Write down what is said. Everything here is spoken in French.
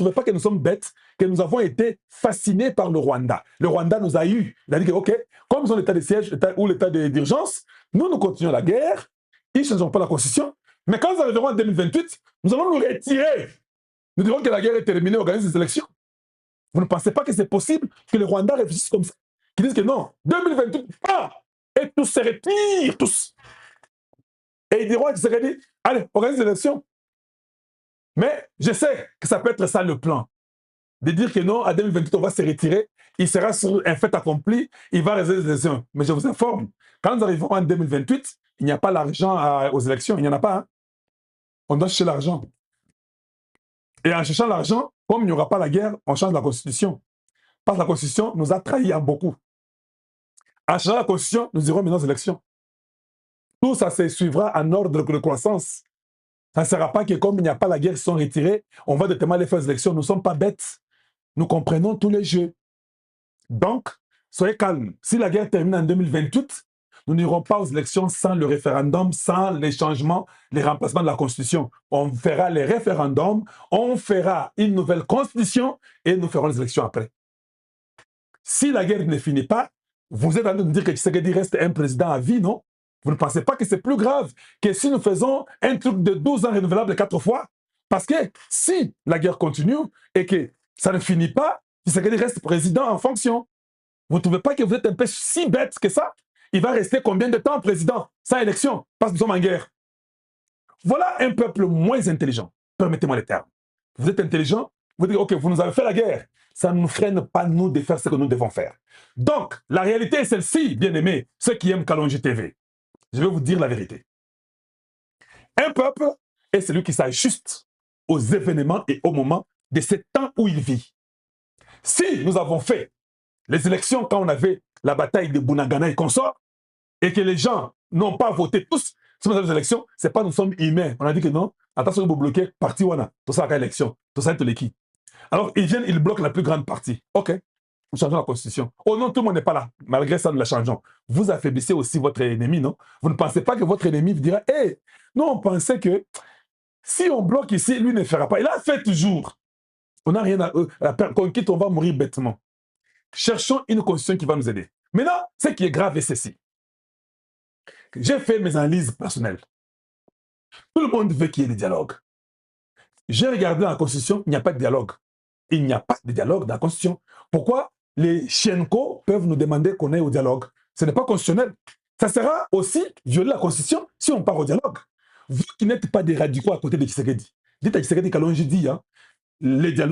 trouvez pas que nous sommes bêtes, que nous avons été fascinés par le Rwanda. Le Rwanda nous a eu. Il a dit que, OK, comme ils ont l'état de siège ou l'état d'urgence, nous continuons la guerre, ils ne changeront pas la constitution, mais quand nous arriverons en 2028, nous allons nous retirer. Nous dirons que la guerre est terminée, organiser des élections. Vous ne pensez pas que c'est possible que le Rwanda réfléchisse comme ça? Qu'ils disent que non, 2028, et tous se retirent, tous. Et ils diront à Tshisekedi, allez, organise des élections. Mais je sais que ça peut être ça le plan. De dire que non, à 2028, on va se retirer, il sera sur un fait accompli, il va réaliser les élections. Mais je vous informe, quand nous arriverons en 2028, il n'y a pas l'argent aux élections, il n'y en a pas. Hein. On doit chercher l'argent. Et en cherchant l'argent, comme il n'y aura pas la guerre, on change la Constitution. Parce que la Constitution nous a trahis en beaucoup. En changeant la Constitution, nous irons maintenant aux élections. Tout ça se suivra en ordre de croissance. Ça ne sera pas que comme il n'y a pas la guerre, ils sont retirés, on va directement aller faire les élections. Nous ne sommes pas bêtes. Nous comprenons tous les jeux. Donc, soyez calmes. Si la guerre termine en 2028, nous n'irons pas aux élections sans le référendum, sans les changements, les remplacements de la Constitution. On fera les référendums, on fera une nouvelle Constitution et nous ferons les élections après. Si la guerre ne finit pas, vous êtes en train de nous dire que Tshisekedi reste un président à vie, non? Vous ne pensez pas que c'est plus grave que si nous faisons un truc de 12 ans renouvelable 4 fois? Parce que si la guerre continue et que ça ne finit pas, Tshisekedi reste président en fonction. Vous ne trouvez pas que vous êtes un peu si bête que ça? Il va rester combien de temps président sans élection? Parce que nous sommes en guerre. Voilà un peuple moins intelligent. Permettez-moi les termes. Vous êtes intelligent, vous dites, OK, vous nous avez fait la guerre. Ça ne nous freine pas, nous, de faire ce que nous devons faire. Donc, la réalité est celle-ci, bien-aimés, ceux qui aiment Kalonji TV. Je vais vous dire la vérité. Un peuple est celui qui s'ajuste aux événements et au moment de ce temps où il vit. Si nous avons fait les élections quand on avait la bataille de Bunagana et consorts, et que les gens n'ont pas voté tous sur les élections, c'est pas nous sommes humains. On a dit que non, attention, vous bloquez parti wana, tout ça à l'élection, tout ça est l'équipe. Alors ils viennent, ils bloquent la plus grande partie. OK, nous changeons la constitution. Oh non, tout le monde n'est pas là. Malgré ça, nous la changeons. Vous affaiblissez aussi votre ennemi, non? Vous ne pensez pas que votre ennemi vous dira, hé, nous on pensait que si on bloque ici, lui ne fera pas. Il a fait toujours. On n'a rien à la conquête, on va mourir bêtement. Cherchons une constitution qui va nous aider. Maintenant, ce qui est grave est ceci. J'ai fait mes analyses personnelles. Tout le monde veut qu'il y ait des dialogues. J'ai regardé dans la Constitution, il n'y a pas de dialogue. Il n'y a pas de dialogue dans la Constitution. Pourquoi les Chienko peuvent nous demander qu'on aille au dialogue? Ce n'est pas constitutionnel. Ça sera aussi violer la Constitution si on part au dialogue. Vous qui n'êtes pas des radicaux à côté de Tshisekedi, dites à Tshisekedi Kalonji dit, hein, les dialogues